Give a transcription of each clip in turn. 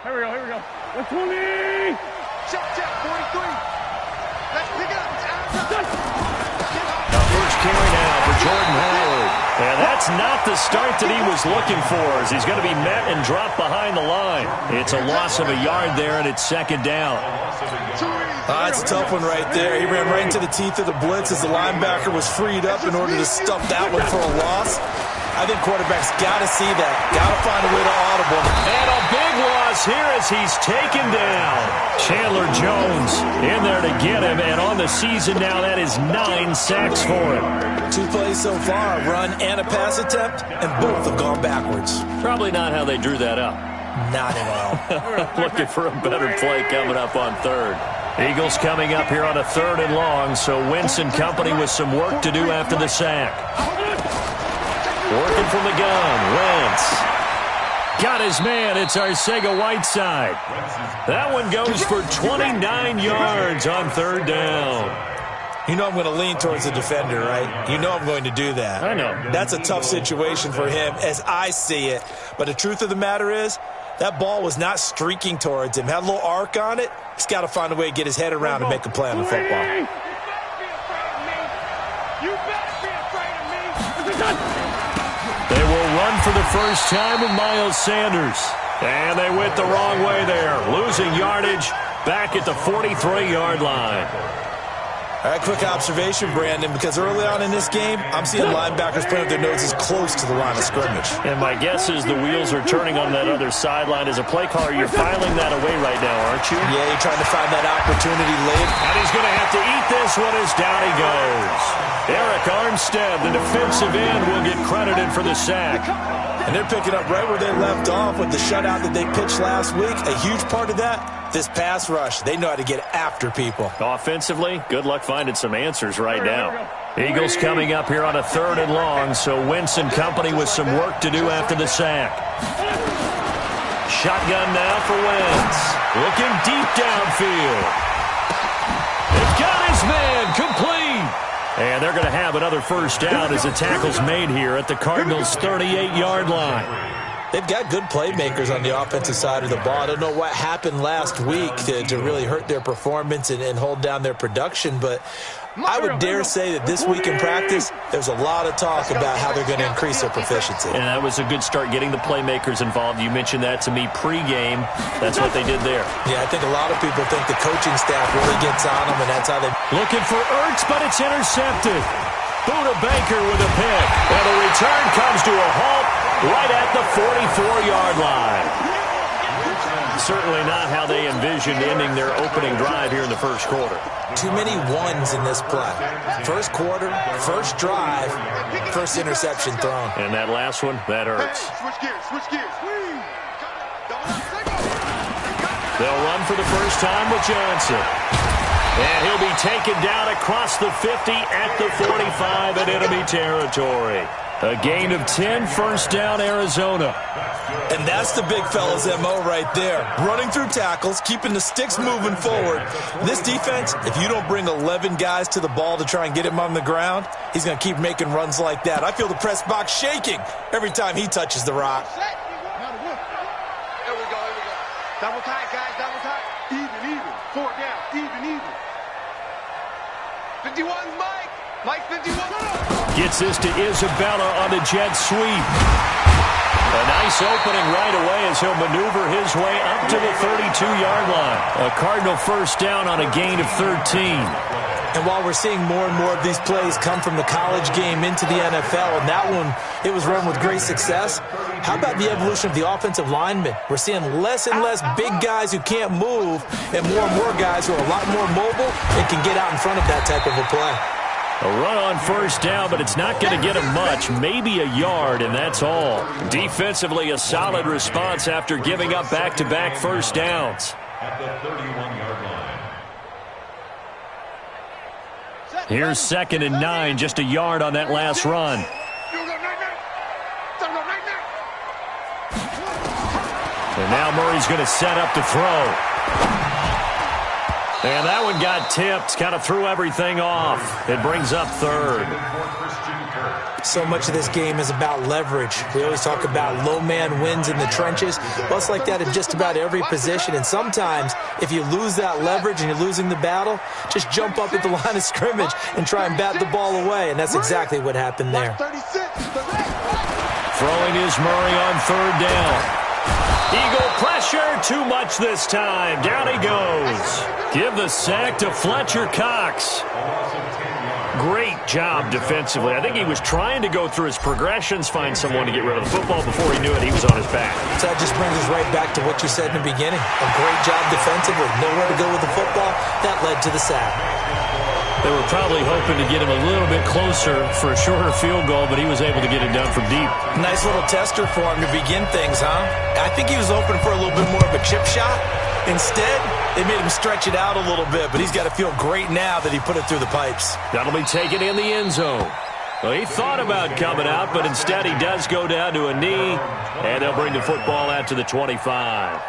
Here we go. 120. Check, 43. Let's pick it up. First carry now for Jordan Howard. And that's not the start that he was looking for, as he's going to be met and dropped behind the line. It's a loss of a yard there, and it's second down. That's a tough one right there. He ran right into the teeth of the blitz as the linebacker was freed up in order to stuff that one for a loss. I think quarterbacks got to see that. Got to find a way to audible. And a big loss here as he's taken down. Chandler Jones in there to get him, and on the season now, that is 9 sacks for him. 2 plays so far, a run and a pass attempt, and both have gone backwards. Probably not how they drew that up. Not at all. Looking for a better play coming up on third. Eagles coming up here on a 3rd and long, so Wentz and company with some work to do after the sack. Working from the gun, Wentz. Got his man, it's Arcega-Whiteside. That one goes for 29 yards on 3rd down. You know I'm going to lean towards the defender, right? You know I'm going to do that. I know. That's a tough situation for him as I see it. But the truth of the matter is, that ball was not streaking towards him. Had a little arc on it. He's got to find a way to get his head around and make a play on the football. They will run for the first time with Miles Sanders. And they went the wrong way there. Losing yardage back at the 43-yard line. All right, quick observation, Brandon, because early on in this game, I'm seeing linebackers putting their noses close to the line of scrimmage. And my guess is the wheels are turning on that other sideline. As a play caller, you're filing that away right now, aren't you? Yeah, you're trying to find that opportunity late. And he's going to have to eat this one as down he goes. Eric Armstead, the defensive end, will get credited for the sack. And they're picking up right where they left off with the shutout that they pitched last week. A huge part of that, this pass rush. They know how to get after people. Offensively, good luck finding some answers right now. Eagles coming up here on a 3rd and long, so Wentz and company with some work to do after the sack. Shotgun now for Wentz. Looking deep downfield. They've got his man complete. And they're going to have another first down as the tackle's made here at the Cardinals' 38-yard line. They've got good playmakers on the offensive side of the ball. I don't know what happened last week to really hurt their performance and hold down their production, but I would dare say that this week in practice, there's a lot of talk about how they're going to increase their proficiency. And that was a good start getting the playmakers involved. You mentioned that to me pregame. That's what they did there. Yeah, I think a lot of people think the coaching staff really gets on them, and that's how they... Looking for Ertz, but it's intercepted. Buda Baker with a pick. And the return comes to a halt right at the 44-yard line. Certainly not how they envisioned ending their opening drive here in the first quarter. Too many ones in this play. First quarter, first drive, first interception thrown. And that last one, that hurts. Switch gears. They'll run for the first time with Johnson. And he'll be taken down across the 50 at the 45 in enemy territory. A gain of 10, first down, Arizona. And that's the big fella's MO right there. Running through tackles, keeping the sticks moving forward. This defense, if you don't bring 11 guys to the ball to try and get him on the ground, he's going to keep making runs like that. I feel the press box shaking every time he touches the rock. Here we go. Double tight, guys, double tight. Even. 4 down, even. 51's Mike. Mike 51. Gets this to Isabella on the jet sweep. A nice opening right away as he'll maneuver his way up to the 32-yard line. A Cardinal first down on a gain of 13. And while we're seeing more and more of these plays come from the college game into the NFL, and that one, it was run with great success, how about the evolution of the offensive linemen? We're seeing less and less big guys who can't move and more guys who are a lot more mobile and can get out in front of that type of a play. A run on first down, but it's not going to get him much, maybe a yard, and that's all. Defensively, a solid response after giving up back-to-back first downs. At the 31-yard line. Here's 2nd and 9, just a yard on that last run. And now Murray's going to set up to throw. And that one got tipped, kind of threw everything off. It brings up 3rd. So much of this game is about leverage. We always talk about low man wins in the trenches. Well, it's like that in just about every position. And sometimes, if you lose that leverage and you're losing the battle, just jump up at the line of scrimmage and try and bat the ball away. And that's exactly what happened there. Throwing is Murray on third down. Eagle pressure, too much this time. Down he goes. Give the sack to Fletcher Cox. Great job defensively. I think he was trying to go through his progressions, find someone to get rid of the football. Before he knew it, he was on his back. So that just brings us right back to what you said in the beginning. A great job defensively. Nowhere to go with the football. That led to the sack. They were probably hoping to get him a little bit closer for a shorter field goal, but he was able to get it done from deep. Nice little tester for him to begin things, huh? I think he was hoping for a little bit more of a chip shot. Instead, they made him stretch it out a little bit, but he's got to feel great now that he put it through the pipes. That'll be taken in the end zone. Well, he thought about coming out, but instead he does go down to a knee, and they'll bring the football out to the 25.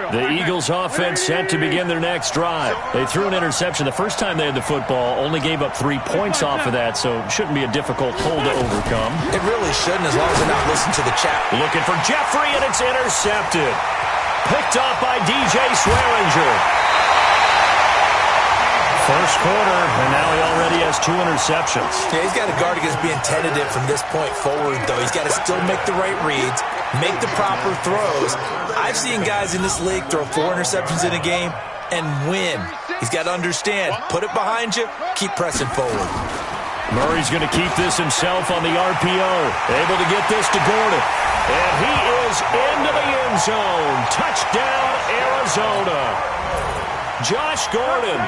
The Eagles offense set to begin their next drive. They threw an interception the first time they had the football, only gave up 3 points off of that, so it shouldn't be a difficult hole to overcome. It really shouldn't, as long as they're not listening to the chat. Looking for Jeffrey, and it's intercepted. Picked off by DJ Swearinger. First quarter, and now he already has 2 interceptions. Yeah, he's got to guard against being tentative from this point forward, though. He's got to still make the right reads, make the proper throws. I've seen guys in this league throw 4 interceptions in a game and win. He's got to understand, put it behind you, keep pressing forward. Murray's going to keep this himself on the RPO. Able to get this to Gordon. And he is into the end zone. Touchdown, Arizona. Josh Gordon,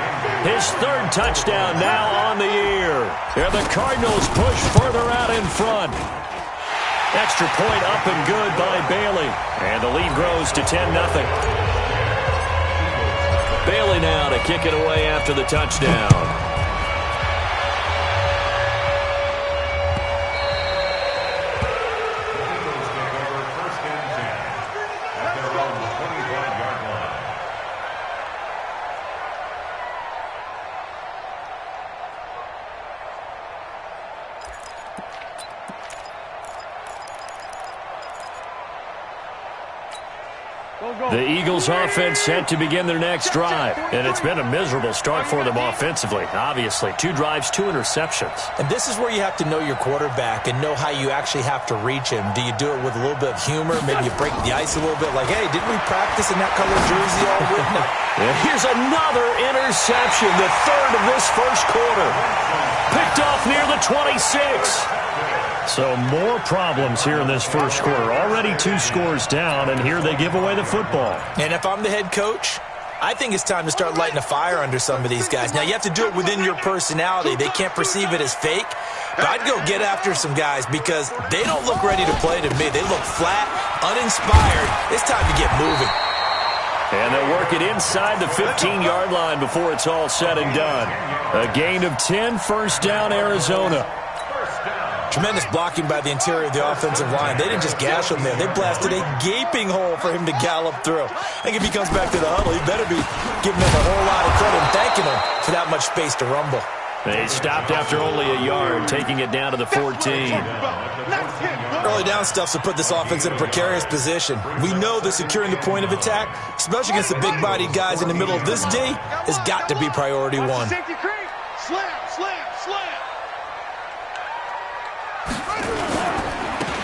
his 3rd touchdown now on the year. And the Cardinals push further out in front. Extra point up and good by Bailey. And the lead grows to 10-0. Bailey now to kick it away after the touchdown. The Eagles offense set to begin their next drive. And it's been a miserable start for them offensively. Obviously, 2 drives, 2 interceptions. And this is where you have to know your quarterback and know how you actually have to reach him. Do you do it with a little bit of humor? Maybe you break the ice a little bit like, hey, didn't we practice in that color jersey all week? And here's another interception, the 3rd of this first quarter. Picked off near the 26. So more problems here in this first quarter. Already 2 scores down, and here they give away the football. And if I'm the head coach, I think it's time to start lighting a fire under some of these guys. Now, you have to do it within your personality. They can't perceive it as fake. But I'd go get after some guys because they don't look ready to play to me. They look flat, uninspired. It's time to get moving. And they'll work it inside the 15-yard line before it's all said and done. A gain of 10, first down, Arizona. Tremendous blocking by the interior of the offensive line. They didn't just gash him there. They blasted a gaping hole for him to gallop through. I think if he comes back to the huddle, he better be giving them a whole lot of credit and thanking him for that much space to rumble. They stopped after only a yard, taking it down to the 14. Early down stuff to put this offense in a precarious position. We know that securing the point of attack, especially against the big-bodied guys in the middle of this D, has got to be priority 1. Slam, slam, slam.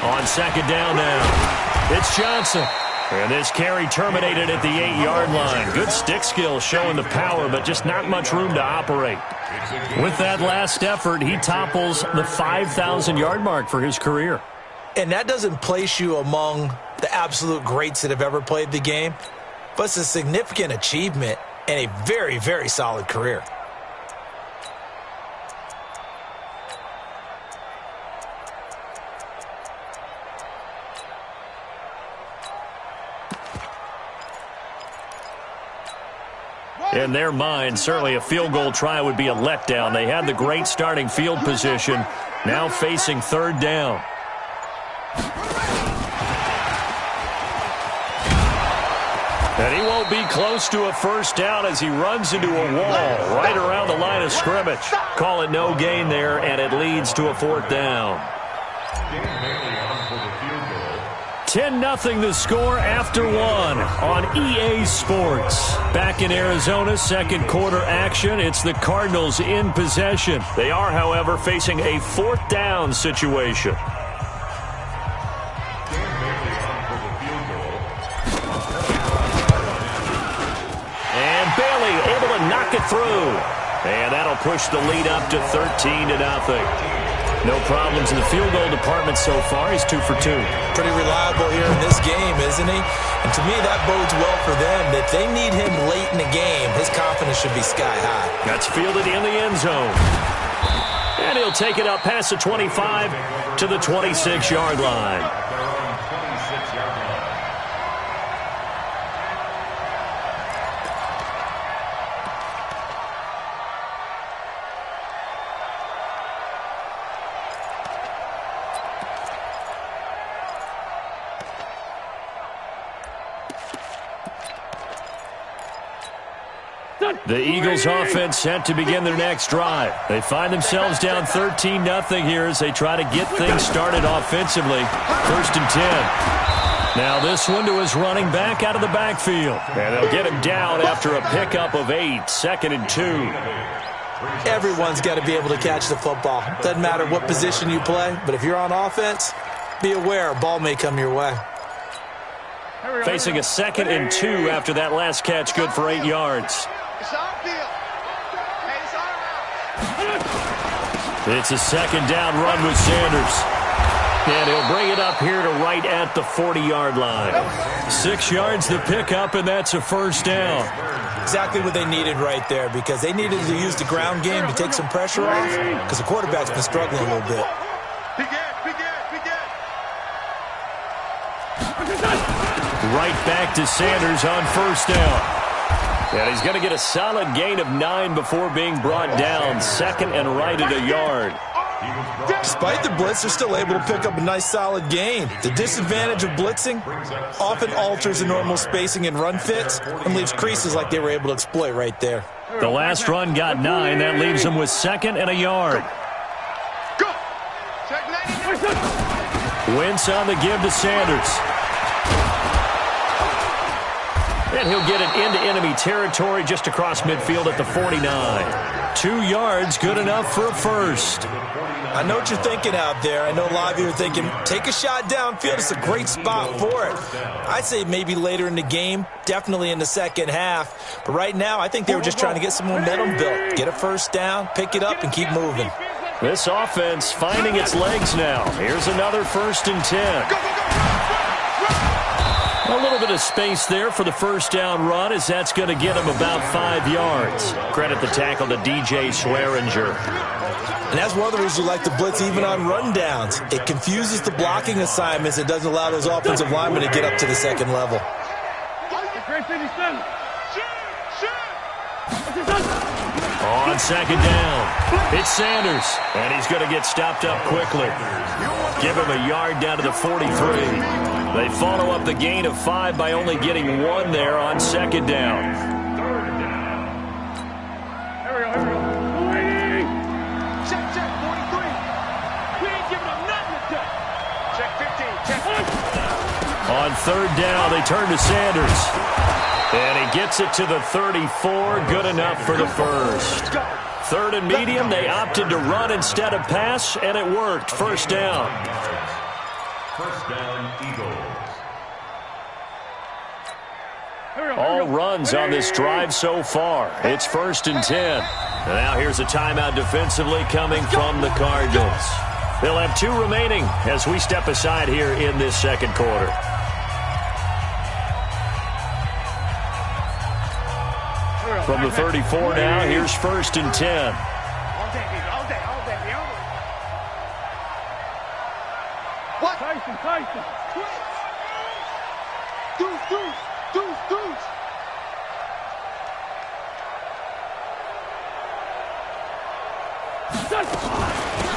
On second down now, it's Johnson. And this carry terminated at the 8-yard line. Good stick skill showing the power, but just not much room to operate. With that last effort, he topples the 5,000-yard mark for his career. And that doesn't place you among the absolute greats that have ever played the game, but it's a significant achievement and a very, very solid career. In their mind, certainly a field goal try would be a letdown. They had the great starting field position, now facing third down. And he won't be close to a first down as he runs into a wall right around the line of scrimmage. Call it no gain there, and it leads to a fourth down. 10-0 the score after one on EA Sports. Back in Arizona, second quarter action. It's the Cardinals in possession. They are, however, facing a fourth down situation. And Bailey able to knock it through. And that'll push the lead up to 13-0. No problems in the field goal department so far. He's 2 for 2. Pretty reliable here in this game, isn't he? And to me, that bodes well for them. If they need him late in the game, his confidence should be sky high. That's fielded in the end zone. And he'll take it up past the 25 to the 26-yard line. The Eagles offense set to begin their next drive. They find themselves down 13-0 here as they try to get things started offensively. 1st and 10. Now this one to his running back out of the backfield. And they'll get him down after a pickup of 8. 2nd and 2. Everyone's got to be able to catch the football. Doesn't matter what position you play, but if you're on offense, be aware a ball may come your way. Facing a 2nd and 2 after that last catch, good for 8 yards. It's a 2nd down run with Sanders. And he'll bring it up here to right at the 40-yard line. 6 yards the pickup, and that's a first down. Exactly what they needed right there, because they needed to use the ground game to take some pressure off, because the quarterback's been struggling a little bit. Right back to Sanders on first down. And he's going to get a solid gain of 9 before being brought down. 2nd and right at a yard. Despite the blitz, they're still able to pick up a nice solid gain. The disadvantage of blitzing often alters the normal spacing and run fits and leaves creases like they were able to exploit right there. The last run got 9. That leaves them with 2nd and a yard. Wentz on the give to Sanders. And he'll get it into enemy territory just across midfield at the 49. 2 yards, good enough for a first. I know what you're thinking out there. I know a lot of you are thinking, take a shot downfield. It's a great spot for it. I'd say maybe later in the game, definitely in the second half. But right now, I think they were just trying to get some momentum built. Get a first down, pick it up, and keep moving. This offense finding its legs now. Here's another 1st and 10. A little bit of space there for the first down run, as that's going to get him about 5 yards. Credit the tackle to DJ Swearinger. And that's one of the reasons you like to blitz even on rundowns. It confuses the blocking assignments. It doesn't allow those offensive linemen to get up to the second level. On 2nd down, it's Sanders, and he's going to get stopped up quickly. Give him a yard down to the 43. They follow up the gain of 5 by only getting 1 there on 2nd down. Check, 43. We ain't giving him nothing to touch. Check 15, check. On 3rd down, they turn to Sanders. And he gets it to the 34, good enough for the first. 3rd and medium, they opted to run instead of pass, and it worked. First down. First down, Eagles. All runs on this drive so far. It's 1st and 10. And now here's a timeout defensively coming from the Cardinals. They'll have 2 remaining as we step aside here in this second quarter. From the 34 now, here's 1st and 10. What? Tyson. Deuce.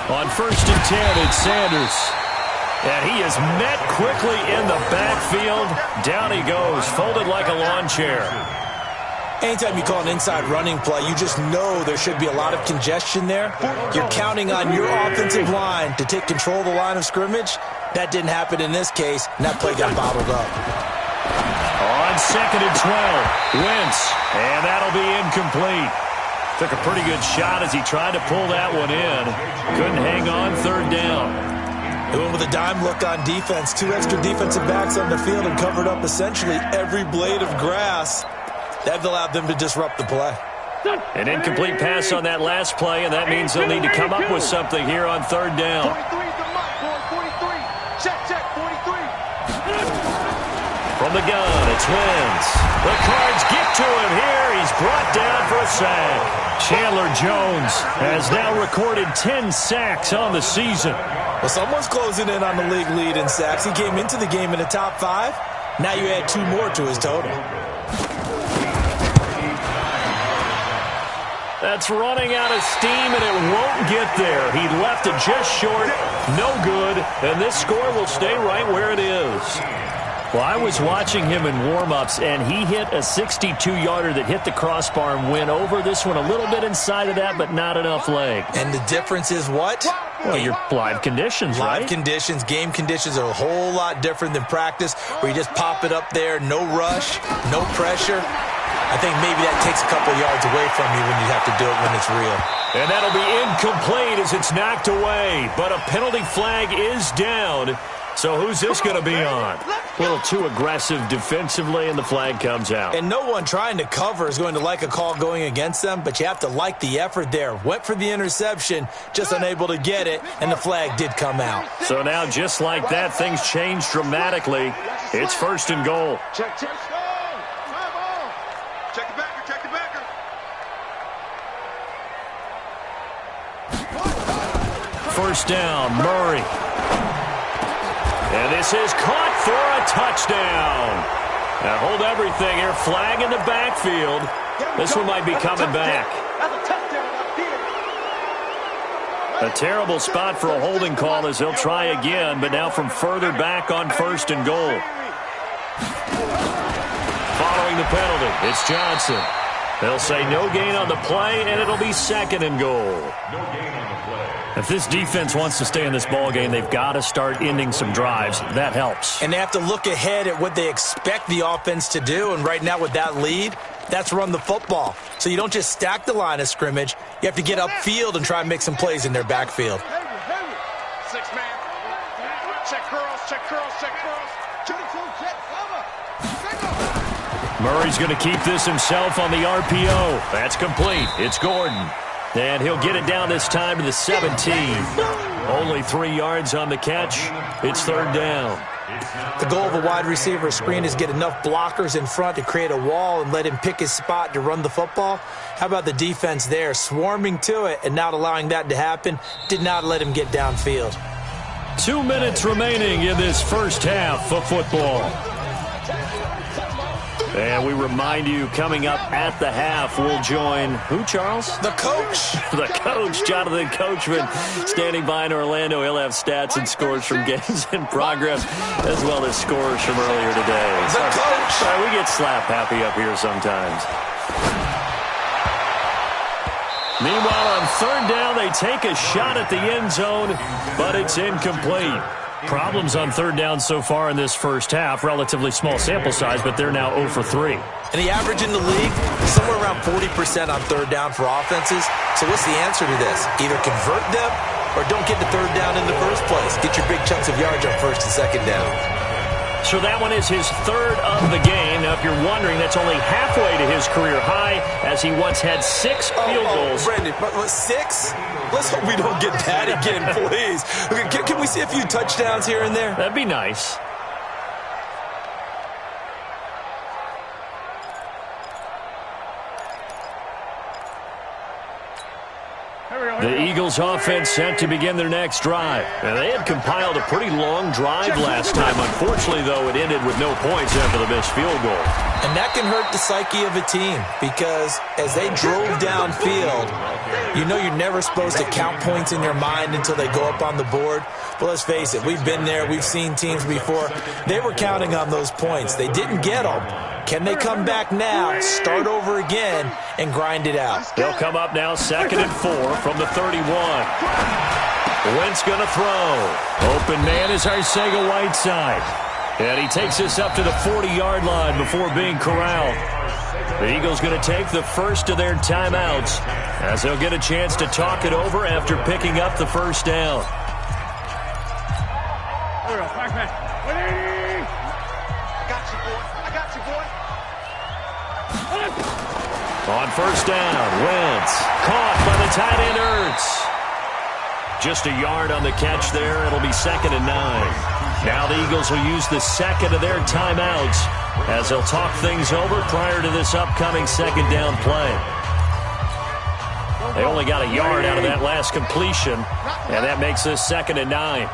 On 1st and 10, it's Sanders. And he is met quickly in the backfield. Down he goes, folded like a lawn chair. Anytime you call an inside running play, you just know there should be a lot of congestion there. You're counting on your offensive line to take control of the line of scrimmage. That didn't happen in this case, and that play got bottled up. On 2nd and 12, Wentz, and that'll be incomplete. Took a pretty good shot as he tried to pull that one in. Couldn't hang on 3rd down. They went with a dime look on defense. 2 extra defensive backs on the field and covered up essentially every blade of grass. That allowed them to disrupt the play. An incomplete pass on that last play, and that means they'll need to come up with something here on 3rd down. 43's the mark, boy. 43. Check, 43. From the gun, it's Wentz. The Cards get to him here. He's brought down for a sack. Chandler Jones has now recorded 10 sacks on the season. Well, someone's closing in on the league lead in sacks. He came into the game in the top 5. Now you add 2 more to his total. That's running out of steam, and it won't get there. He left it just short. No good, and this score will stay right where it is. Well, I was watching him in warm-ups, and he hit a 62-yarder that hit the crossbar and went over. This one a little bit inside of that, but not enough leg. And the difference is what? Well, your live conditions, right? Live conditions, game conditions are a whole lot different than practice, where you just pop it up there, no rush, no pressure. I think maybe that takes a couple yards away from you when you have to do it when it's real. And that'll be incomplete as it's knocked away. But a penalty flag is down. So who's this going to be on? A little too aggressive defensively, and the flag comes out. And no one trying to cover is going to like a call going against them, but you have to like the effort there. Went for the interception, just unable to get it, and the flag did come out. So now, just like that, things change dramatically. It's 1st and goal. Check. Check the backer, check the backer. 1st down, Murray. And this is caught for a touchdown. Now hold everything here. Flag in the backfield. This one might be coming back. A terrible spot for a holding call as they'll try again, but now from further back on 1st and goal. Following the penalty, it's Johnson. They'll say no gain on the play, and it'll be 2nd and goal. No gain on the play. If this defense wants to stay in this ballgame, they've got to start ending some drives. That helps. And they have to look ahead at what they expect the offense to do, and right now with that lead, that's run the football. So you don't just stack the line of scrimmage. You have to get upfield and try and make some plays in their backfield. 6-man. Check curls, check curls, check curls. Murray's going to keep this himself on the RPO. That's complete. It's Gordon. And he'll get it down this time to the 17. Only 3 yards on the catch. It's 3rd down. The goal of a wide receiver screen is get enough blockers in front to create a wall and let him pick his spot to run the football. How about the defense there, swarming to it and not allowing that to happen? Did not let him get downfield. 2 minutes remaining in this first half of football. And we remind you, coming up at the half, we'll join who, Charles? The coach. The coach, Jonathan Coachman, standing by in Orlando. He'll have stats and scores from games in progress, as well as scores from earlier today. The coach. Sorry, we get slap happy up here sometimes. Meanwhile, on 3rd down, they take a shot at the end zone, but it's incomplete. Problems on 3rd down so far in this first half. Relatively small sample size, but they're now 0 for 3. And the average in the league is somewhere around 40% on 3rd down for offenses. So what's the answer to this? Either convert them or don't get the 3rd down in the first place. Get your big chunks of yards on 1st and 2nd down. So that one is his 3rd of the game. Now, if you're wondering, that's only halfway to his career high, as he once had 6 field goals. Brandon, but 6? Let's hope we don't get that again, please. Okay, can we see a few touchdowns here and there? That'd be nice. The Eagles offense set to begin their next drive. And they had compiled a pretty long drive last time. Unfortunately, though, it ended with no points after the missed field goal. And that can hurt the psyche of a team because as they drove downfield, you know you're never supposed to count points in your mind until they go up on the board. But let's face it, we've been there. We've seen teams before. They were counting on those points. They didn't get them. Can they come back now, start over again, and grind it out? They'll come up now 2nd and 4 from the 31. Wentz going to throw. Open man is Arcega-Whiteside. And he takes this up to the 40-yard line before being corralled. The Eagles going to take the first of their timeouts as they'll get a chance to talk it over after picking up the first down. On first down, Wentz caught by the tight end Ertz. Just a yard on the catch there. It'll be 2nd and 9. Now the Eagles will use the second of their timeouts as they'll talk things over prior to this upcoming second down play. They only got a yard out of that last completion, and that makes this 2nd and 9.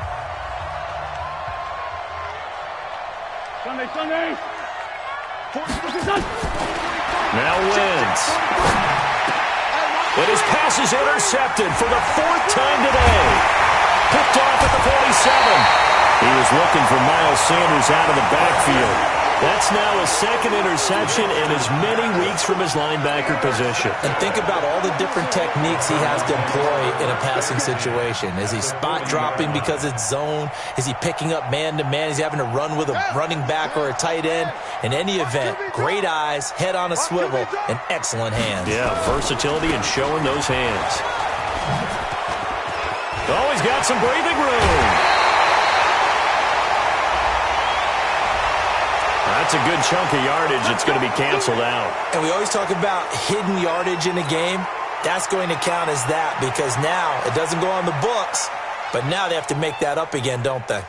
Sunday. Now Wentz. And his pass is intercepted for the 4th time today. Picked off at the 47. He was looking for Miles Sanders out of the backfield. That's now his 2nd interception in as many weeks from his linebacker position. And think about all the different techniques he has to employ in a passing situation. Is he spot dropping because it's zone? Is he picking up man-to-man? Is he having to run with a running back or a tight end? In any event, great eyes, head on a swivel, and excellent hands. Yeah, versatility and showing those hands. Oh, he's got some breathing room. That's a good chunk of yardage. It's going to be canceled out. And we always talk about hidden yardage in a game. That's going to count as that because now it doesn't go on the books, but now they have to make that up again, don't they?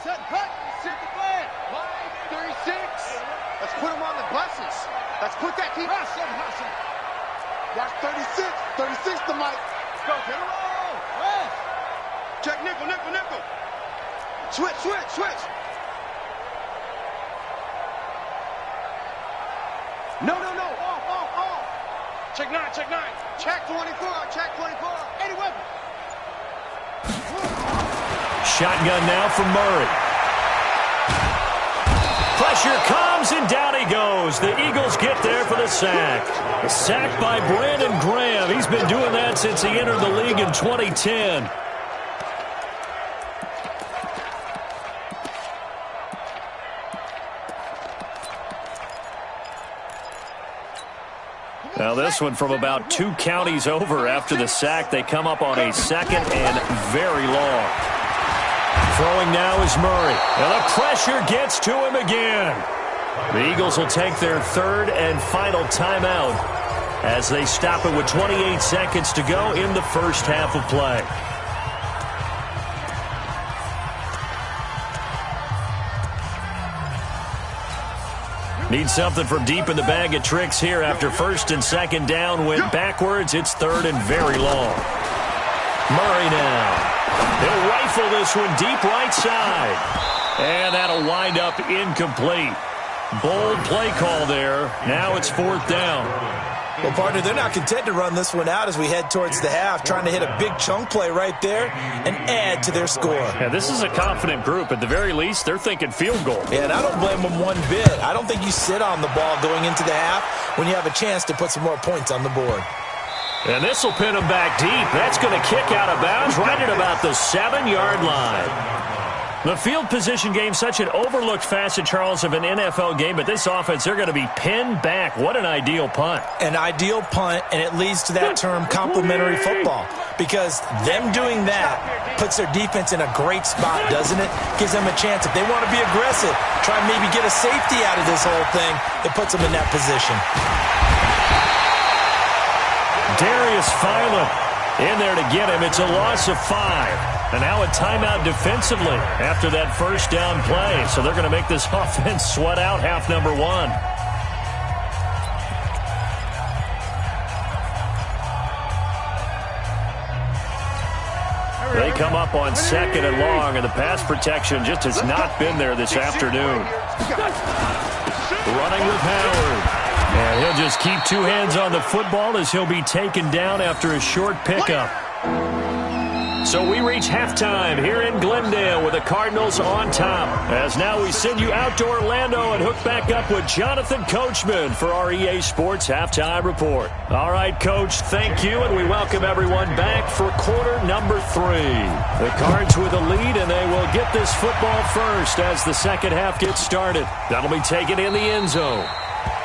Set, cut, set the flag. Line 36. Let's put them on the buses. Let's put that team. That's 36. 36 the mic. Go, get him on. Check nickel. Switch. No. Off. Check 9. Check 24. Any weapon. Shotgun now from Murray. Pressure comes, and down he goes. The Eagles get there for the sack. A sack by Brandon Graham. He's been doing that since he entered the league in 2010. Now this one from about 2 counties over after the sack. They come up on a 2nd and very long. Throwing now is Murray. And the pressure gets to him again. The Eagles will take their 3rd and final timeout as they stop it with 28 seconds to go in the first half of play. Need something from deep in the bag of tricks here after 1st and 2nd down. Went backwards. It's 3rd and very long. Murray now. He'll rifle this one deep right side. And that'll wind up incomplete. Bold play call there. Now it's 4th down. Well, partner, they're not content to run this one out as we head towards the half, trying to hit a big chunk play right there and add to their score. Yeah, this is a confident group. At the very least, they're thinking field goal. Yeah, and I don't blame them one bit. I don't think you sit on the ball going into the half when you have a chance to put some more points on the board. And this will pin them back deep. That's going to kick out of bounds right at about the 7-yard line. The field position game, such an overlooked facet, Charles, of an NFL game, but this offense, they're going to be pinned back. What an ideal punt. An ideal punt, and it leads to that term complementary football, because them doing that puts their defense in a great spot, doesn't it? Gives them a chance. If they want to be aggressive, try and maybe get a safety out of this whole thing, it puts them in that position. Darius Philon in there to get him. It's a loss of 5. And now a timeout defensively after that first down play. So they're going to make this offense sweat out half number 1. They come up on 2nd and long, and the pass protection just has not been there this afternoon. Running with Howard. And he'll just keep 2 hands on the football as he'll be taken down after a short pickup. So we reach halftime here in Glendale with the Cardinals on top. As now we send you out to Orlando and hook back up with Jonathan Coachman for our EA Sports Halftime Report. All right, Coach, thank you, and we welcome everyone back for quarter number 3. The Cards with a lead, and they will get this football first as the second half gets started. That'll be taken in the end zone.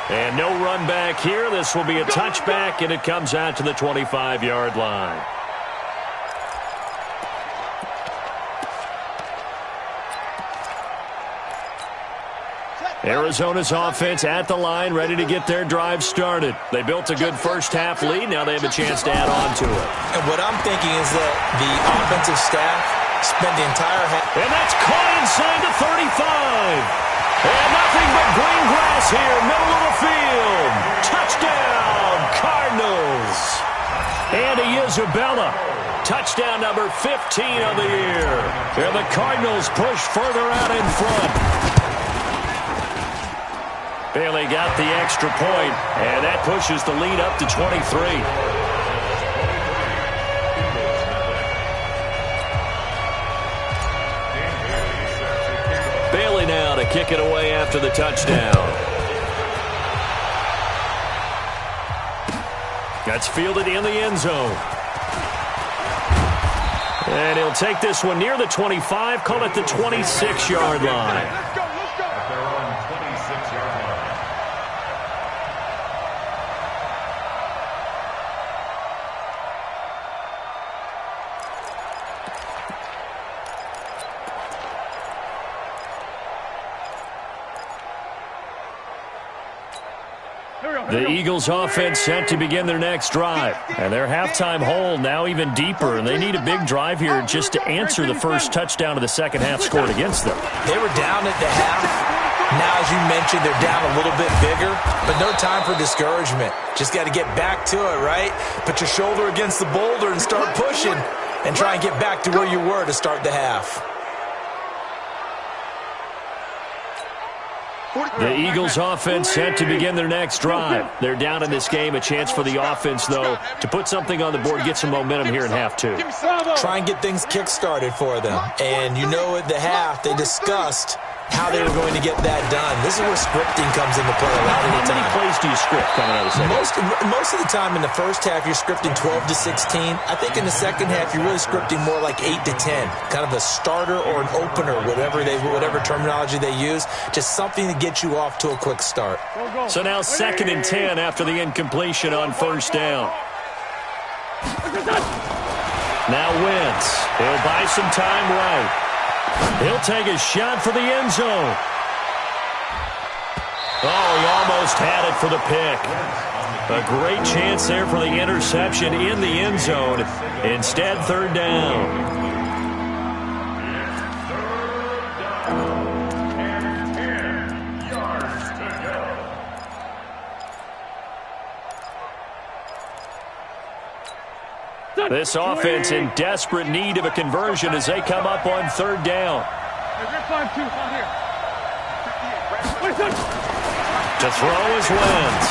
And no run back here. This will be a touchback, and it comes out to the 25-yard line. Arizona's offense at the line, ready to get their drive started. They built a good first-half lead. Now they have a chance to add on to it. And what I'm thinking is that the offensive staff spent the entire half. And that's caught inside the 35. And nothing but green grass here, middle of the field. Touchdown, Cardinals. Andy Isabella. Touchdown number 15 of the year. And the Cardinals push further out in front. Bailey got the extra point, and that pushes the lead up to 23. Bailey now to kick it away after the touchdown. That's fielded in the end zone. And he'll take this one near the 25, call it the 26-yard line. The Eagles offense set to begin their next drive. And their halftime hole now even deeper. And they need a big drive here just to answer the first touchdown of the second half scored against them. They were down at the half. Now, as you mentioned, they're down a little bit bigger. But no time for discouragement. Just got to get back to it, right? Put your shoulder against the boulder and start pushing. And try and get back to where you were to start the half. The Eagles offense set to begin their next drive. They're down in this game. A chance for the offense, though, to put something on the board, get some momentum here in half 2. Try and get things kick-started for them. And you know at the half, they discussed how they were going to get that done. This is where scripting comes into play a lot of the time. How many plays do you script coming out of the second half? Most of the time in the first half, you're scripting 12 to 16. I think in the second half, you're really scripting more like 8 to 10. Kind of a starter or an opener, whatever terminology they use. Just something to get you off to a quick start. So now 2nd and 10 after the incompletion on first down. Now Wentz. He'll buy some time right. He'll take a shot for the end zone. Oh, he almost had it for the pick. A great chance there for the interception in the end zone. Instead, 3rd down. This offense in desperate need of a conversion as they come up on 3rd down. To throw is Wentz.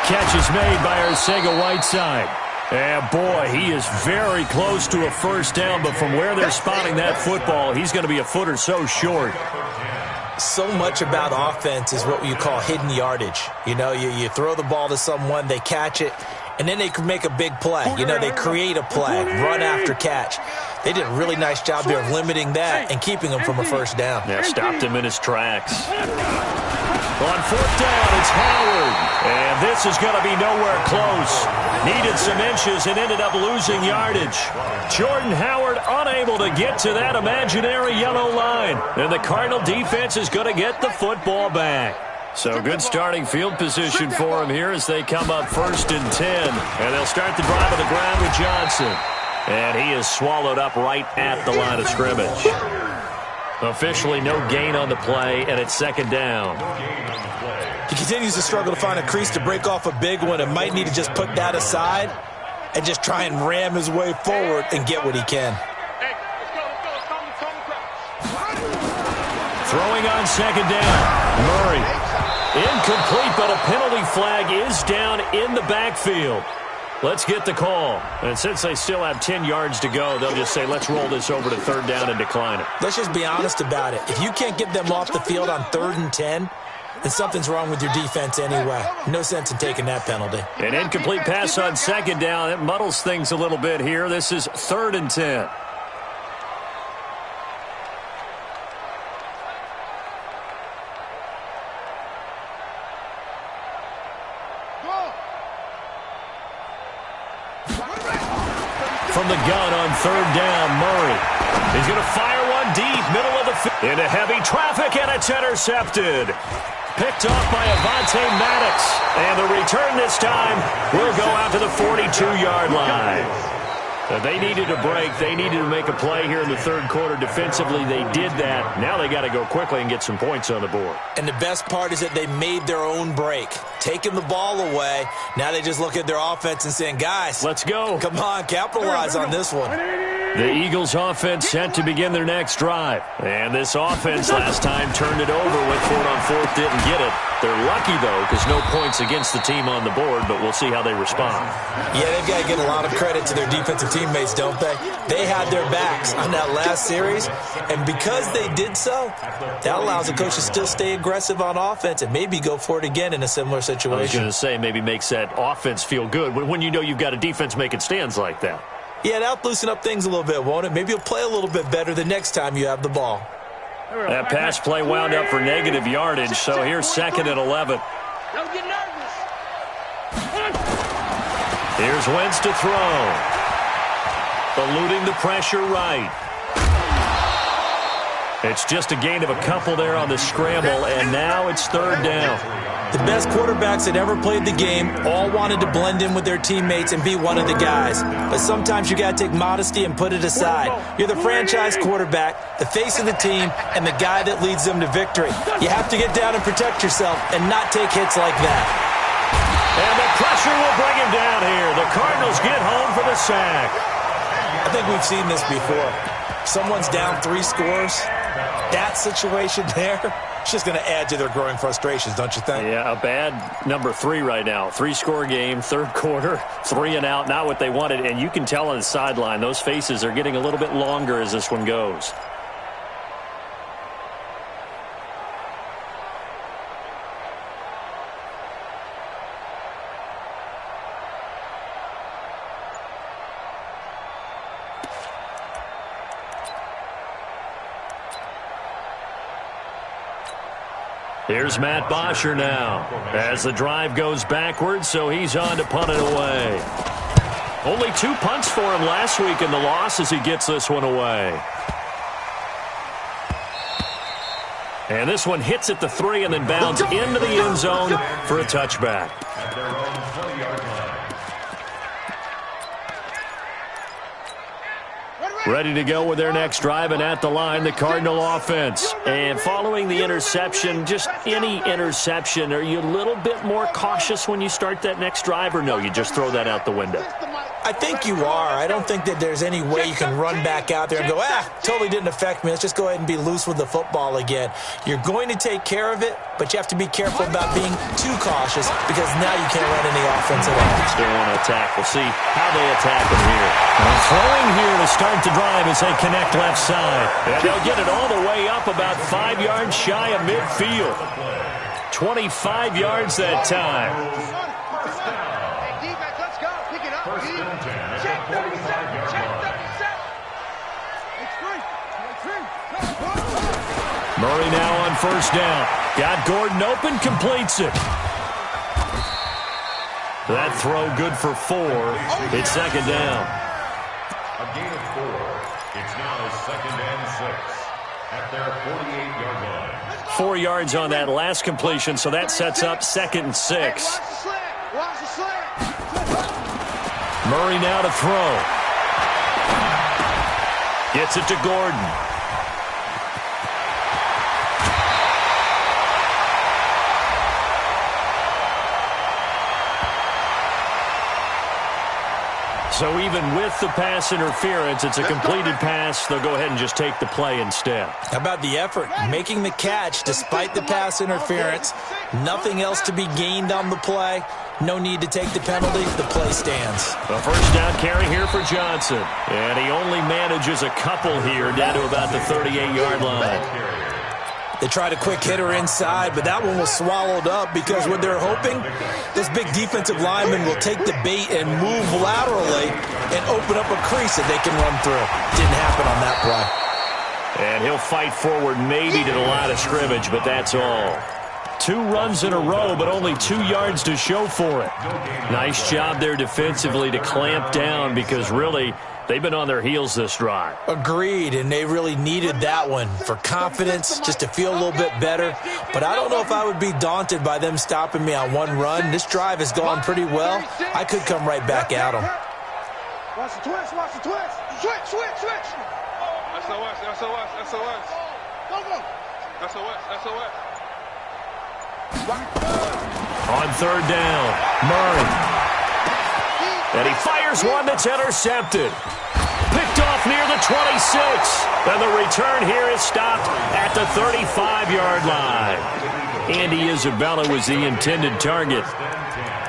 Catch is made by Arcega-Whiteside. And boy, he is very close to a first down, but from where they're spotting that football, he's going to be a foot or so short. So much about offense is what you call hidden yardage. You know, you throw the ball to someone, they catch it, and then they can make a big play. You know, they create a play, run after catch. They did a really nice job there of limiting that and keeping him from a first down. Yeah, stopped him in his tracks. On 4th down, it's Howard. And this is going to be nowhere close. Needed some inches and ended up losing yardage. Jordan Howard unable to get to that imaginary yellow line. And the Cardinal defense is going to get the football back. So good starting field position for him here as they come up 1st and 10. And they'll start the drive on the ground with Johnson. And he is swallowed up right at the line of scrimmage. Officially no gain on the play, and it's 2nd down. He continues to struggle to find a crease to break off a big one and might need to just put that aside and just try and ram his way forward and get what he can. Throwing on second down. Murray. Incomplete, but a penalty flag is down in the backfield. Let's get the call. And since they still have 10 yards to go, they'll just say, let's roll this over to third down and decline it. Let's just be honest about it. If you can't get them off the field on 3rd and 10, then something's wrong with your defense anyway. No sense in taking that penalty. An incomplete pass on second down. It muddles things a little bit here. This is 3rd and 10. From the gun on 3rd down, Murray. He's going to fire one deep, middle of the field. Into heavy traffic, and it's intercepted. Picked off by Avonte Maddox. And the return this time will go out to the 42-yard line. They needed a break. They needed to make a play here in the 3rd quarter. Defensively, they did that. Now they got to go quickly and get some points on the board. And the best part is that they made their own break. Taking the ball away. Now they just look at their offense and saying, guys, let's go. Come on, capitalize on this one. The Eagles offense set to begin their next drive. And this offense last time turned it over, went for it on 4th, didn't get it. They're lucky, though, because no points against the team on the board, but we'll see how they respond. Yeah, they've got to give a lot of credit to their defensive teammates, don't they? They had their backs on that last series, and because they did so, that allows the coach to still stay aggressive on offense and maybe go for it again in a similar situation. I was going to say, maybe makes that offense feel good when you know you've got a defense making stands like that. Yeah, that'll loosen up things a little bit, won't it? Maybe you'll play a little bit better the next time you have the ball. That pass play wound up for negative yardage, so here's 2nd and 11. Don't get nervous. Here's Wentz to throw. Eluding the pressure right. It's just a gain of a couple there on the scramble, and now it's 3rd down. The best quarterbacks that ever played the game all wanted to blend in with their teammates and be one of the guys. But sometimes you got to take modesty and put it aside. You're the franchise quarterback, the face of the team, and the guy that leads them to victory. You have to get down and protect yourself and not take hits like that. And the pressure will bring him down here. The Cardinals get home for the sack. I think we've seen this before. Someone's down 3 scores. That situation there, it's just going to add to their growing frustrations, don't you think? Yeah, a bad number 3 right now. 3-score game, 3rd quarter, 3 and out, not what they wanted. And you can tell on the sideline, those faces are getting a little bit longer as this one goes. Here's Matt Bosher now as the drive goes backwards, so he's on to punt it away. Only 2 punts for him last week in the loss as he gets this one away. And this one hits at the 3 and then bounds into the end zone for a touchback. Ready to go with their next drive, and at the line, the Cardinal offense. And following the interception, just any interception, are you a little bit more cautious when you start that next drive, or no, you just throw that out the window? I think you are. I don't think that there's any way you can run back out there and go, totally didn't affect me. Let's just go ahead and be loose with the football again. You're going to take care of it, but you have to be careful about being too cautious because now you can't run any offense at all. Still want to attack. We'll see how they attack him here. And throwing here to start the drive as they connect left side. And they'll get it all the way up about 5 yards shy of midfield. 25 yards that time. Murray now on 1st down. Got Gordon open, completes it. That throw good for 4. It's 2nd down. A gain of 4. It's now 2nd and 6 at their 48-yard line. 4 yards on that last completion, so that sets up 2nd and 6. Murray now to throw. Gets it to Gordon. So even with the pass interference, it's a completed pass. They'll go ahead and just take the play instead. How about the effort? Making the catch despite the pass interference. Nothing else to be gained on the play. No need to take the penalty. The play stands. A first down carry here for Johnson. And he only manages a couple here down to about the 38-yard line. They tried a quick hitter inside, but that one was swallowed up because what they're hoping, this big defensive lineman will take the bait and move laterally and open up a crease that they can run through. Didn't happen on that play. And he'll fight forward maybe to the line of scrimmage, but that's all. 2 runs in a row, but only 2 yards to show for it. Nice job there defensively to clamp down because really they've been on their heels this drive. Agreed, and they really needed that one for confidence, just to feel a little bit better. But I don't know if I would be daunted by them stopping me on one run. This drive has gone pretty well. I could come right back at them. Watch the twist, watch the twist. Switch, switch, switch. SOS, SOS, SOS. Go, go. SOS, SOS. On third down, Murray. And he fires one that's intercepted. Picked off near the 26. And the return here is stopped at the 35-yard line. Andy Isabella was the intended target.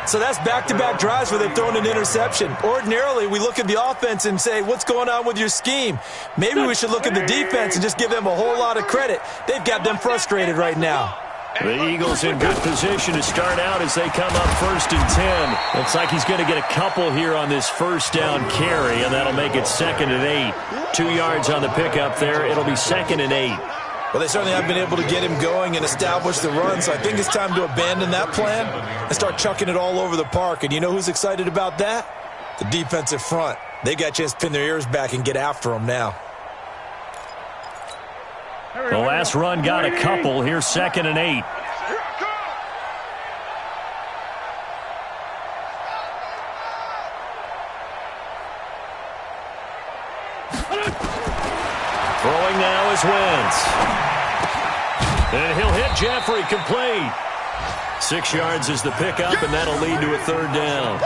So that's back-to-back drives where they've thrown an interception. Ordinarily, we look at the offense and say, what's going on with your scheme? Maybe we should look at the defense and just give them a whole lot of credit. They've got them frustrated right now. The Eagles in good position to start out as they come up 1st and 10. Looks like he's going to get a couple here on this first down carry, and that'll make it 2nd and 8. 2 yards on the pickup there. It'll be 2nd and 8. Well, they certainly have been able to get him going and establish the run, so I think it's time to abandon that plan and start chucking it all over the park. And you know who's excited about that? The defensive front. They got a chance to pin their ears back and get after him now. The last run got a couple. Here's 2nd and 8. Throwing now is Wentz. And he'll hit Jeffrey complete. 6 yards is the pickup, and that'll lead to a 3rd down.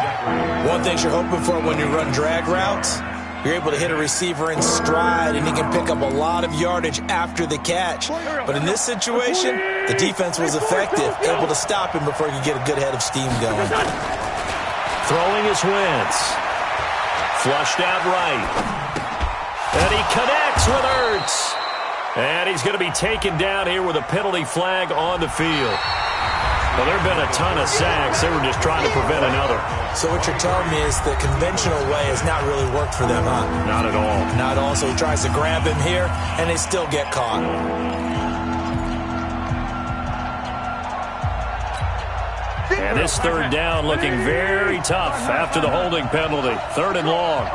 One thing you're hoping for when you run drag routes, you're able to hit a receiver in stride, and he can pick up a lot of yardage after the catch. But in this situation, the defense was effective, able to stop him before he could get a good head of steam going. Throwing is Wentz. Flushed out right. And he connects with Ertz. And he's going to be taken down here with a penalty flag on the field. Well, there have been a ton of sacks. They were just trying to prevent another. So what you're telling me is the conventional way has not really worked for them, huh? Not at all. Not at all. So he tries to grab him here, and they still get caught. And this 3rd down looking very tough after the holding penalty. 3rd and long.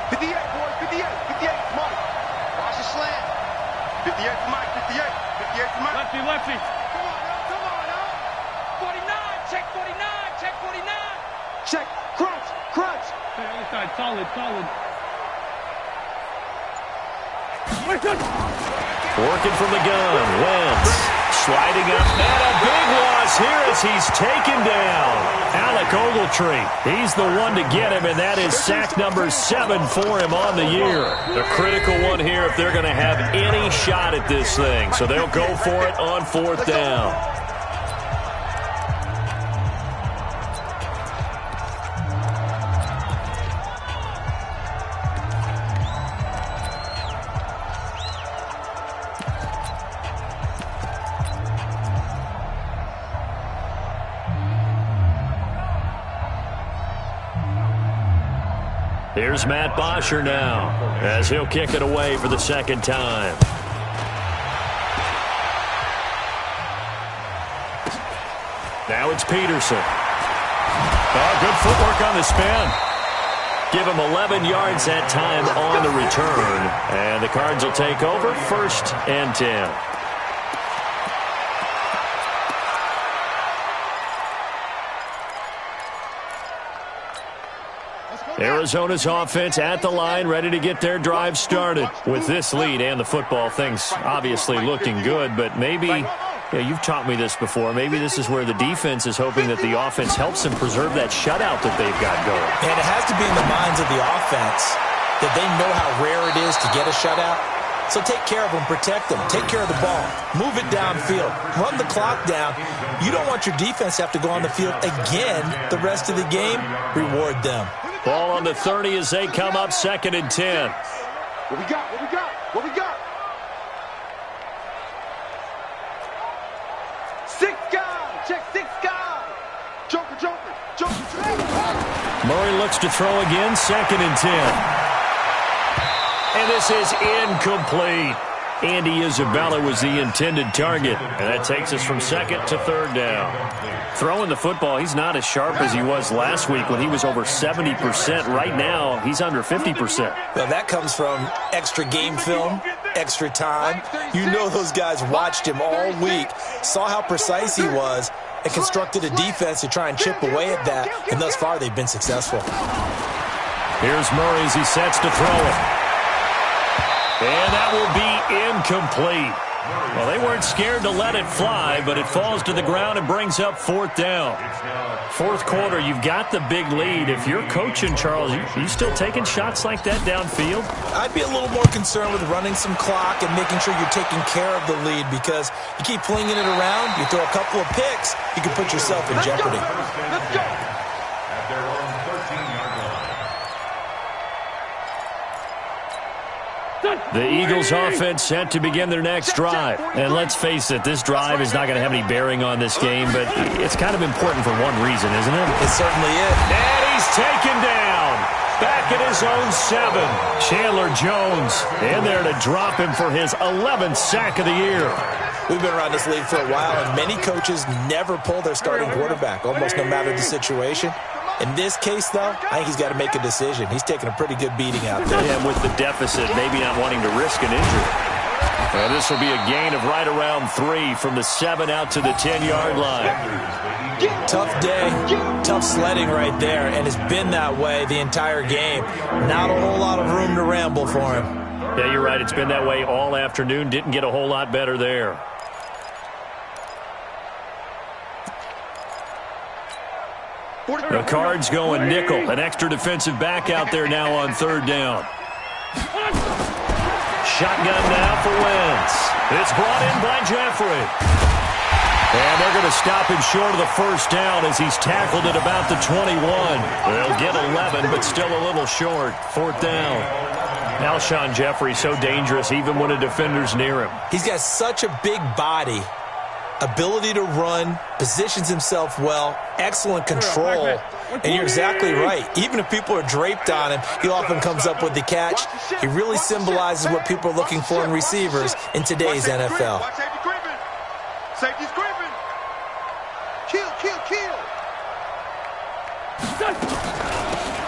58, boys, 58, 58 for Mike. Watch the slant. 58 for Mike, 58, 58 for Mike. Lefty, lefty. Come on now. 49, check 49, check 49. Check, crunch, crunch. Hey, other side, solid, solid. Working from the gun. Wentz sliding up. And a big loss here as he's taken down. Alec Ogletree. He's the one to get him, and that is sack number 7 for him on the year. A critical one here if they're going to have any shot at this thing. So they'll go for it on 4th down. Here's Matt Bosher now as he'll kick it away for the 2nd time. Now it's Peterson. Oh, good footwork on the spin. Give him 11 yards that time on the return. And the Cards will take over 1st and 10. Arizona's offense at the line, ready to get their drive started. With this lead and the football, things obviously looking good, but maybe Yeah, you've taught me this before. Maybe this is where the defense is hoping that the offense helps them preserve that shutout that they've got going. And it has to be in the minds of the offense that they know how rare it is to get a shutout. So take care of them, protect them, take care of the ball, move it downfield, run the clock down. You don't want your defense to have to go on the field again the rest of the game. Reward them. Ball on the 30 as they come up 2nd and 10. What we got? What we got? What we got? 6 guys. Check 6 guys. Joker, Joker, Joker, Joker. Murray looks to throw again, 2nd and 10. And this is incomplete. Andy Isabella was the intended target. And that takes us from 2nd to 3rd down. Throwing the football, he's not as sharp as he was last week when he was over 70%. Right now, he's under 50%. Well, that comes from extra game film, extra time. You know those guys watched him all week, saw how precise he was, and constructed a defense to try and chip away at that. And thus far, they've been successful. Here's Murray as he sets to throw it. And that will be incomplete. Well, they weren't scared to let it fly, but it falls to the ground and brings up 4th down. 4th quarter, you've got the big lead. If you're coaching, Charles, you still taking shots like that downfield? I'd be a little more concerned with running some clock and making sure you're taking care of the lead, because you keep flinging it around, you throw a couple of picks, you can put yourself in jeopardy. Let's go. At their own 13-yard line. The Eagles offense set to begin their next drive. And let's face it, this drive is not going to have any bearing on this game, but it's kind of important for one reason, isn't it? It certainly is. And he's taken down. Back at his own 7. Chandler Jones in there to drop him for his 11th sack of the year. We've been around this league for a while, and many coaches never pull their starting quarterback, almost no matter the situation. In this case, though, I think he's got to make a decision. He's taking a pretty good beating out there. Yeah, with the deficit, maybe not wanting to risk an injury. Well, this will be a gain of right around 3 from the 7 out to the 10-yard line. Tough day, tough sledding right there, and it's been that way the entire game. Not a whole lot of room to ramble for him. Yeah, you're right. It's been that way all afternoon. Didn't get a whole lot better there. The Cards going nickel. An extra defensive back out there now on 3rd down. Shotgun now for Wentz. It's brought in by Jeffrey. And they're going to stop him short of the 1st down as he's tackled at about the 21. They'll get 11, but still a little short. 4th down. Alshon Jeffrey so dangerous even when a defender's near him. He's got such a big body, ability to run, positions himself well, excellent control. And you're exactly right. Even if people are draped on him, he often comes up with the catch. He really symbolizes what people are looking for in receivers in today's NFL. Safety's gripping. Kill, kill, kill.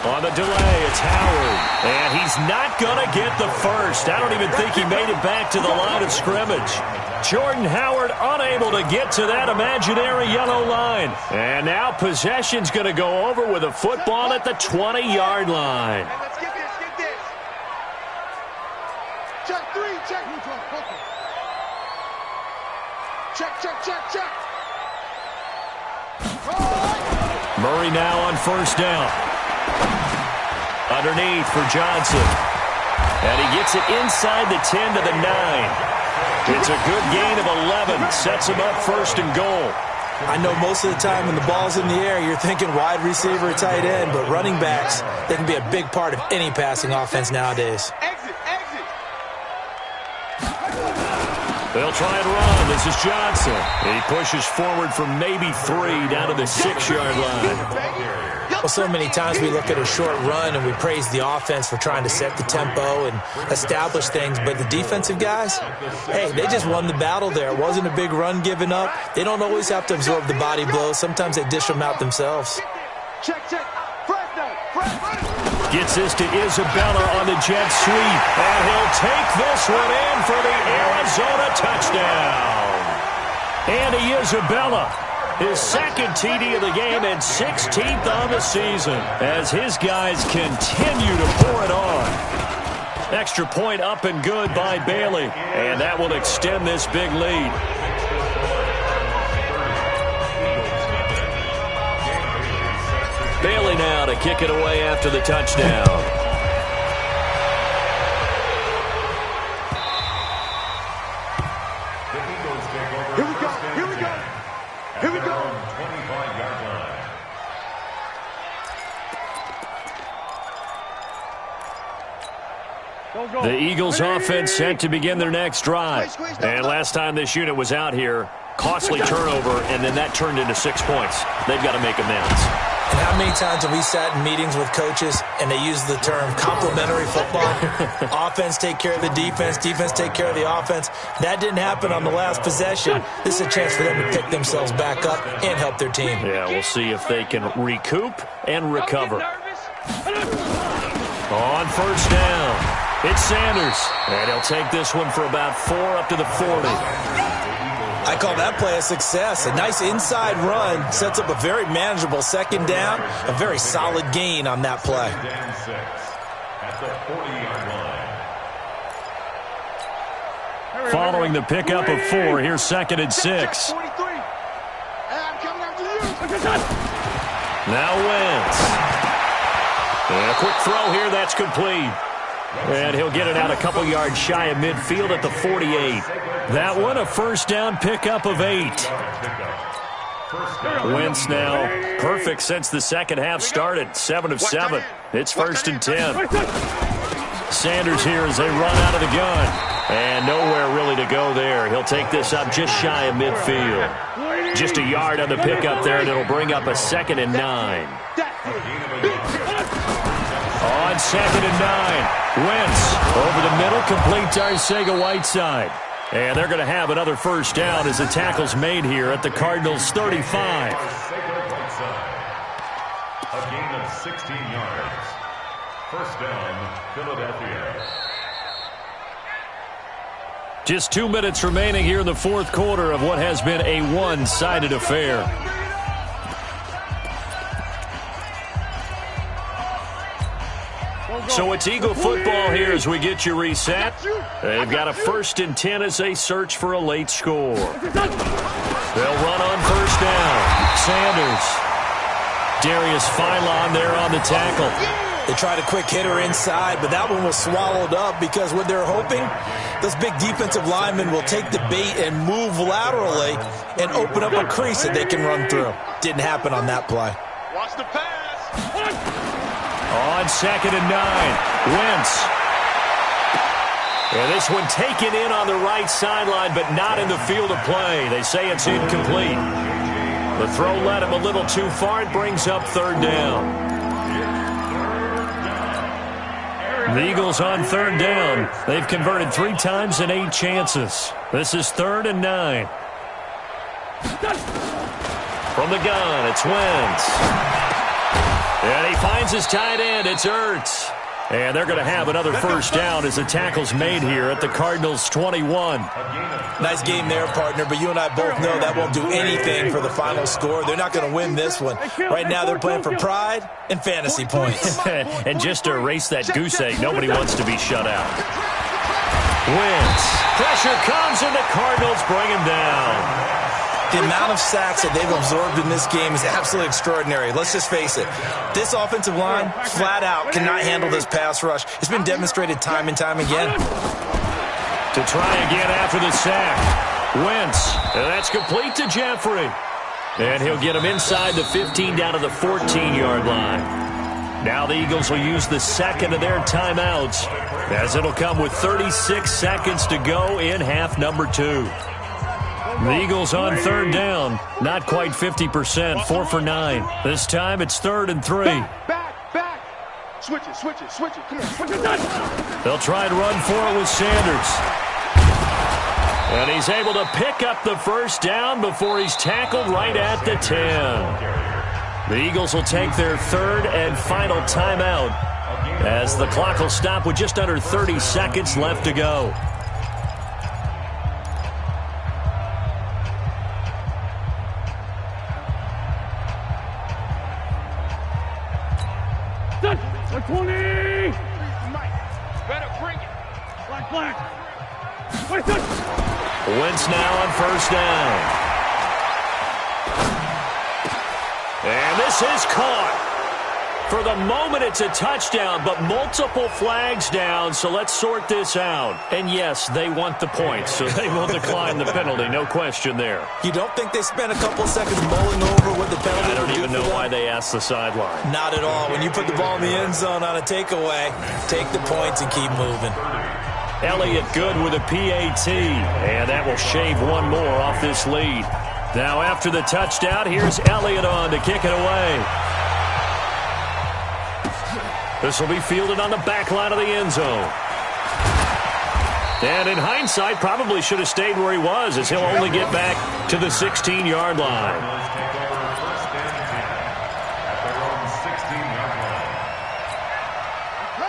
On the delay, it's Howard. And he's not going to get the first. I don't even think he made it back to the line of scrimmage. Jordan Howard unable to get to that imaginary yellow line. And now possession's going to go over with a football at the 20-yard line. Hey, let's get this, get this. Check 3, check. Check, check, check, check. Murray now on 1st down. Underneath for Johnson. And he gets it inside the 10 to the 9. It's a good gain of 11. Sets him up 1st and goal. I know most of the time when the ball's in the air, you're thinking wide receiver, tight end, but running backs, they can be a big part of any passing offense nowadays. Exit, exit. They'll try and run. This is Johnson. He pushes forward from maybe 3 down to the 6-yard line. Well, so many times we look at a short run and we praise the offense for trying to set the tempo and establish things, but the defensive guys, hey, they just won the battle there. It wasn't a big run given up. They don't always have to absorb the body blows. Sometimes they dish them out themselves. Check, check. Gets this to Isabella on the jet sweep, and he'll take this one in for the Arizona touchdown. Andy Isabella, his 2nd TD of the game and 16th on the season as his guys continue to pour it on. Extra point up and good by Bailey, and that will extend this big lead. Bailey now to kick it away after the touchdown. Here we go. Here we go. Here we go. 25-yard line. The Eagles offense set to begin their next drive. And last time this unit was out here, costly turnover, and then that turned into 6 points. They've got to make amends. And how many times have we sat in meetings with coaches and they use the term complementary football? Offense take care of the defense, defense take care of the offense. That didn't happen on the last possession. This is a chance for them to pick themselves back up and help their team. Yeah, we'll see if they can recoup and recover. On first down, it's Sanders. And he'll take this one for about 4 up to the 40. I call that play a success. A nice inside run sets up a very manageable second down. A very solid gain on that play. Down 6 at the 40-yard line. Following the pickup of 4, here's second and 6. 43. Hey, I'm coming after you. Now Wentz. And a quick throw here, that's complete. And he'll get it out a couple yards shy of midfield at the 48. That one, a first down pickup of 8. Wentz now perfect since the second half started. 7 of 7. It's first and 10. Sanders here as they run out of the gun. And nowhere really to go there. He'll take this up just shy of midfield. Just a yard on the pickup there, and it'll bring up a second and 9. On second and 9, Wentz over the middle, complete to Arcega-Whiteside. And they're going to have another first down as the tackle's made here at the Cardinals' 35. A gain of 16 yards. First down, Philadelphia. Just 2 minutes remaining here in the fourth quarter of what has been a one-sided affair. So it's Eagle football here as we get you reset. They've got a first and 10 as they search for a late score. They'll run on first down. Sanders. Darius Philon there on the tackle. They tried a quick hitter inside, but that one was swallowed up because what they're hoping, those big defensive linemen will take the bait and move laterally and open up a crease that they can run through. Didn't happen on that play. Watch the pass. On second and 9, Wentz. And this one taken in on the right sideline, but not in the field of play. They say it's incomplete. The throw led him a little too far. It brings up third down. The Eagles on third down. They've converted 3 times in 8 chances. This is third and 9. From the gun, it's Wentz. And he finds his tight end. It's Ertz. And they're going to have another first down as the tackle's made here at the Cardinals' 21. Nice game there, partner, but you and I both know that won't do anything for the final score. They're not going to win this one. Right now they're playing for pride and fantasy points. And just to erase that goose egg, nobody wants to be shut out. Wentz. Pressure comes, and the Cardinals bring him down. The amount of sacks that they've absorbed in this game is absolutely extraordinary. Let's just face it. This offensive line, flat out, cannot handle this pass rush. It's been demonstrated time and time again. To try again after the sack. Wentz. And that's complete to Jeffrey. And he'll get him inside the 15 down to the 14-yard line. Now the Eagles will use the second of their timeouts as it'll come with 36 seconds to go in half number 2. The Eagles on third down, not quite 50%, 4 for 9. This time it's third and 3. Back. Switch it. Come here. Switch it. They'll try and run for it with Sanders. And he's able to pick up the first down before he's tackled right at the 10. The Eagles will take their third and final timeout as the clock will stop with just under 30 seconds left to go. Black 20! Better bring it. Black. Wentz now on first down. And this is caught. For the moment, it's a touchdown, but multiple flags down, so let's sort this out. And yes, they want the points, so they will decline the penalty, no question there. You don't think they spent a couple seconds mulling over what the penalty I don't would do even for know them? why they asked the sideline. Not at all. When you put the ball in the end zone on a takeaway, take the points and keep moving. Elliott good with a PAT, and that will shave one more off this lead. Now after the touchdown, here's Elliott on to kick it away. This will be fielded on the back line of the end zone. And in hindsight, probably should have stayed where he was, as he'll only get back to the 16-yard line.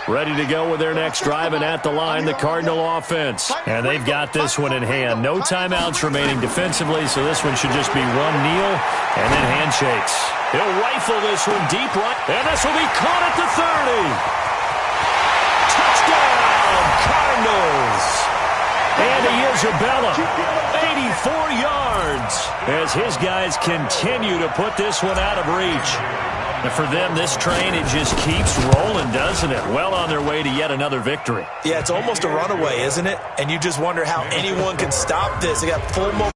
Ready to go with their next drive, and at the line, the Cardinal offense. And they've got this one in hand. No timeouts remaining defensively, so this one should just be one kneel and then handshakes. He'll rifle this one deep right, and this will be caught at the 30. Touchdown, Cardinals. Andy Isabella, 84 yards, as his guys continue to put this one out of reach. And for them, this train, it just keeps rolling, doesn't it? Well on their way to yet another victory. Yeah, it's almost a runaway, isn't it? And you just wonder how anyone can stop this. They got full momentum.